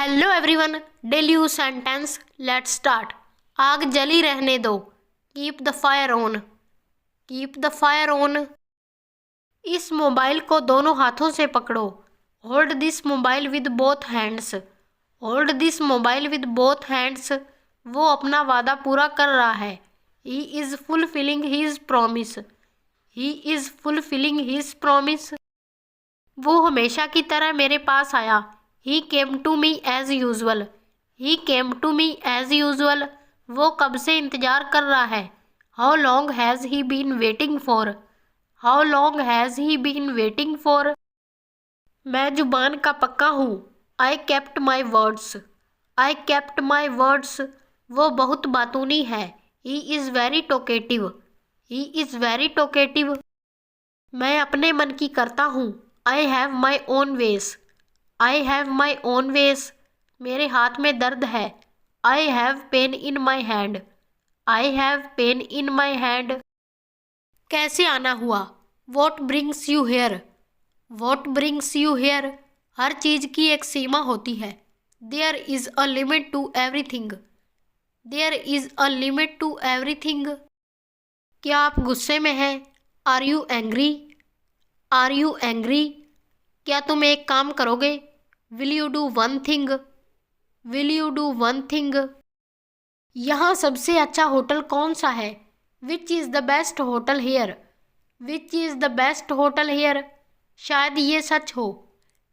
Hello everyone, daily use sentence let's start. आग जली रहने दो। Keep the fire on. Keep the fire on. इस मोबाइल को दोनों हाथों से पकड़ो। Hold this mobile with both hands. Hold this mobile with both hands. वो अपना वादा पूरा कर रहा है। He is fulfilling his promise. He is fulfilling his promise. वो हमेशा की तरह मेरे पास आया। He came to me as usual. He came to me as usual. वो कब से इंतज़ार कर रहा है। How long has he been waiting for? How long has he been waiting for? मैं जुबान का पक्का हूँ। I kept my words. I kept my words. वो बहुत बातूनी है। He is very talkative. He is very talkative. मैं अपने मन की करता हूँ। I have my own ways. I have my own ways. मेरे हाथ में दर्द है। I have pain in my hand. I have pain in my hand. कैसे आना हुआ। What brings you here. What brings you here. हर चीज़ की एक सीमा होती है। There is a limit to everything. There is a limit to everything. क्या आप गुस्से में हैं। Are you angry. Are you angry. क्या तुम एक काम करोगे। Will you do one thing. Will you do one thing. यहाँ सबसे अच्छा होटल कौन सा है। Which is the best hotel here. Which is the best hotel here. शायद ये सच हो।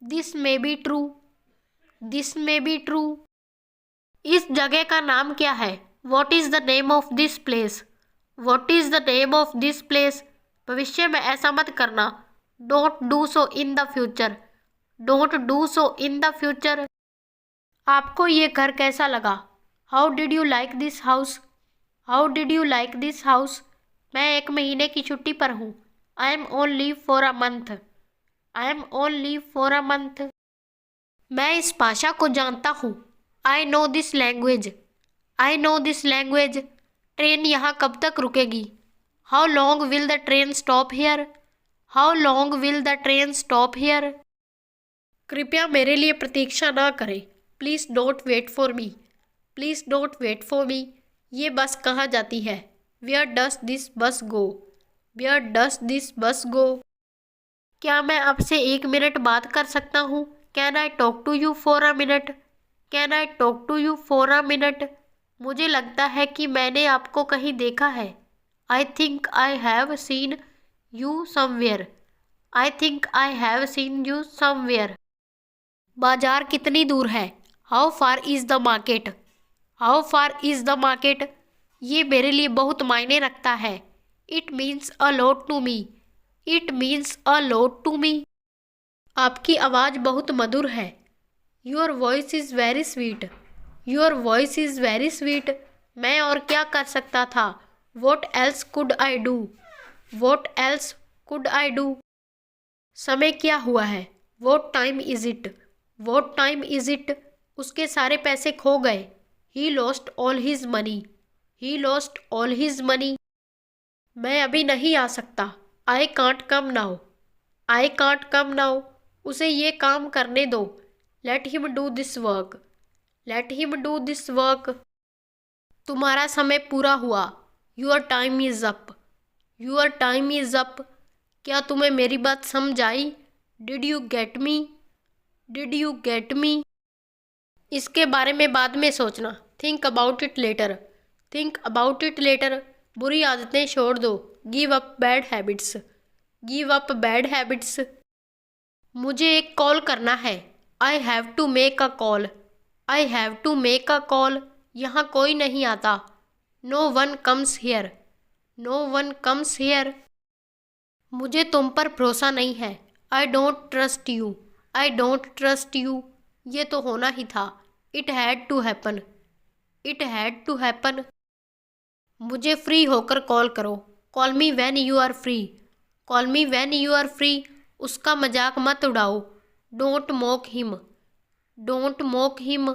This may be true. This may be true. इस जगह का नाम क्या है। What is the name of this place. What is the name of this place. भविष्य में ऐसा मत करना। Don't do so in the future. Don't do so in the future. आपको ये घर कैसा लगा। How did you like this house. How did you like this house. मैं 1 महीने की छुट्टी पर हूँ। I M on leave for a month. I am on leave for a month. मैं इस भाषा को जानता हूँ। I no this language. I know this language. Train यहाँ कब तक रुकेगी। How long will the train stop here. How long will the train stop here. कृपया मेरे लिए प्रतीक्षा ना करें। Please don't wait for me. Please don't wait for me. ये बस कहाँ जाती है। वेयर डस दिस बस गो। वेयर डस दिस बस गो। क्या मैं आपसे 1 मिनट बात कर सकता हूँ। Can I talk to you for a minute. Can I talk to you for a minute. मुझे लगता है कि मैंने आपको कहीं देखा है। I think I have seen you somewhere. I think I have seen you somewhere. बाजार कितनी दूर है। How far is the market. How far is the market. ये मेरे लिए बहुत मायने रखता है। It means a lot to me. It means a lot to me. आपकी आवाज़ बहुत मधुर है। Your voice is very sweet. Your voice is very sweet. मैं और क्या कर सकता था। What else could I do. What else could I do. समय क्या हुआ है। What time is it. What time is it. उसके सारे पैसे खो गए। He lost all his money. He lost all his money. मैं अभी नहीं आ सकता। आई can't come now. I can't come now. उसे ये काम करने दो। Let him do this work. Let him do this work. तुम्हारा समय पूरा हुआ। Your time is up. Your time is up. क्या तुम्हें मेरी बात समझ आई। Did you get me. Did you get me. इसके बारे में बाद में सोचना। Think about it later. Think about it later. बुरी आदतें छोड़ दो। Give up bad habits. Give up bad habits. मुझे एक कॉल करना है। I have to make a call. I have to make a call. यहाँ कोई नहीं आता। No one comes here. No one comes here. मुझे तुम पर भरोसा नहीं है। I don't trust you. I don't trust you. ये तो होना ही था। It had to happen. It had to happen. मुझे फ्री होकर कॉल करो। Call me when you are free. Call me when you are free. उसका मजाक मत उड़ाओ। Don't mock him. Don't mock him.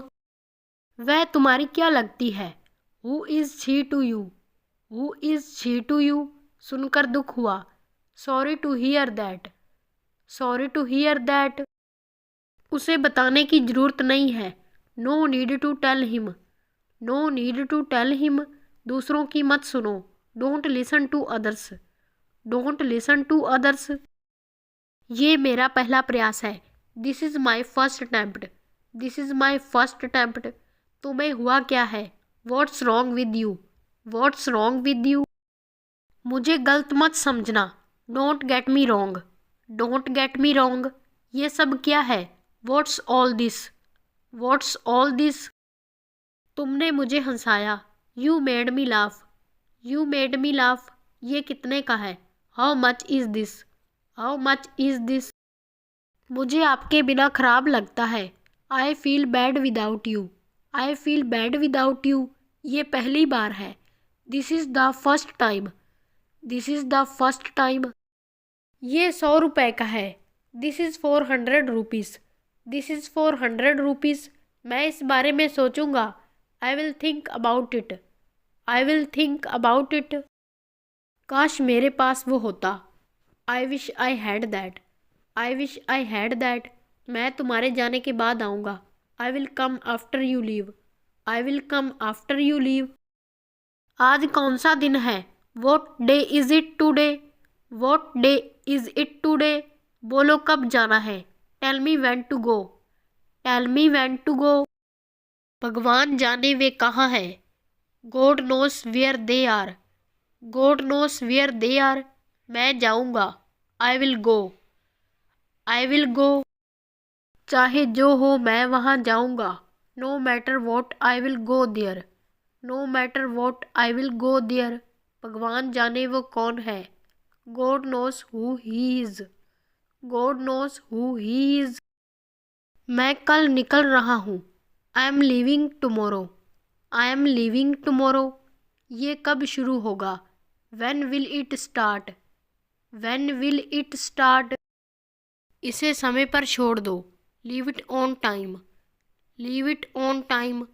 वह तुम्हारी क्या लगती है। Who is she to you. Who is she to you. सुनकर दुख हुआ। Sorry to hear that. Sorry to hear that. उसे बताने की ज़रूरत नहीं है। No need to tell him, no need to tell him, दूसरों की मत सुनो। Don't listen to others, don't listen to others, ये मेरा पहला प्रयास है। This is my first attempt, this is my first attempt, तुम्हें हुआ क्या है। What's wrong with you, what's wrong with you, मुझे गलत मत समझना। Don't get me wrong, don't get me wrong, ये सब क्या है। What's all this, what's all this, तुमने मुझे हंसाया। You made me laugh, you made me laugh, ये कितने का है। How much is this, how much is this, मुझे आपके बिना खराब लगता है। I feel bad without you, I feel bad without you, ये पहली बार है। This is the first time, this is the first time, ये 100 रुपये का है। This is 400 rupees, this is 400 rupees, मैं इस बारे में सोचूंगा। I will think about it, I will think about it, काश मेरे पास वो होता। आई wish I had that, I wish I had that, मैं तुम्हारे जाने के बाद आऊँगा। I will come after you leave, I will come after you leave, आज कौन सा दिन है। What day is it today, what day is it today, बोलो कब जाना है। Tell me when to go, tell me when to go, भगवान जाने वे कहाँ हैं। God knows where they are, God knows where they are, मैं जाऊँगा। आई विल गो, आई विल गो, चाहे जो हो मैं वहाँ जाऊँगा। No matter what I will go there, no matter what I will go there, भगवान जाने वो कौन है। God knows who he is, God knows who he is, मैं कल निकल रहा हूँ। I am leaving tomorrow, I am leaving tomorrow, ये कब शुरू होगा। When will it start, when will it start, इसे समय पर छोड़ दो। Leave it on time, leave it on time,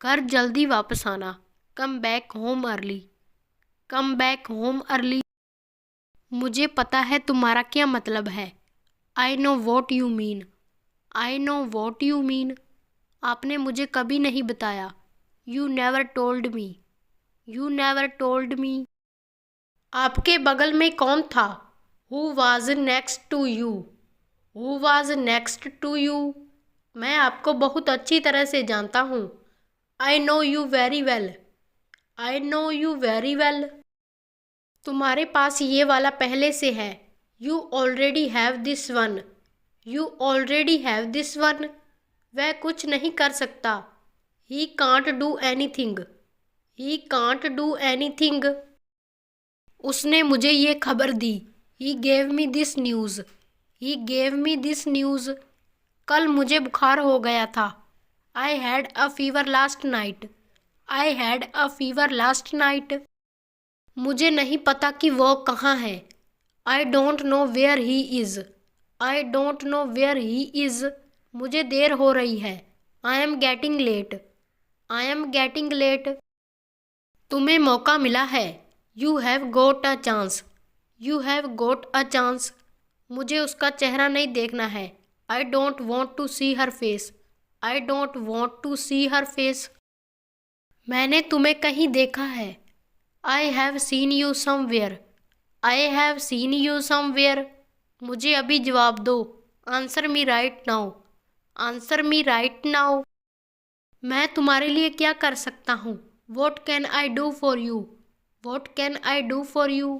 घर जल्दी वापस आना। Come back home early, come back home early, मुझे पता है तुम्हारा क्या मतलब है। I know what you mean, I know what you mean, आपने मुझे कभी नहीं बताया। You never told me, you never told me, आपके बगल में कौन था। Who was next to you, who was next to you, मैं आपको बहुत अच्छी तरह से जानता हूँ। I know you very well, I know you very well, तुम्हारे पास ये वाला पहले से है। You already have this one, you already have this one, वह कुछ नहीं कर सकता। He can't do anything, he can't do anything, उसने मुझे ये खबर दी। He gave me this news, he gave me this news, कल मुझे बुखार हो गया था। I had a fever last night, I had a fever last night, मुझे नहीं पता कि वो कहाँ है। I don't know where he is, I don't know where he is, मुझे देर हो रही है। I am getting late, I am getting late, तुम्हें मौका मिला है। You have got a chance, you have got a chance, मुझे उसका चेहरा नहीं देखना है। I don't want to see her face, I don't want to see her face, मैंने तुम्हें कहीं देखा है। I have seen you somewhere, I have seen you somewhere, मुझे अभी जवाब दो। Answer me right now, answer me right now, मैं तुम्हारे लिए क्या कर सकता हूँ। What can I do for you, what can I do for you,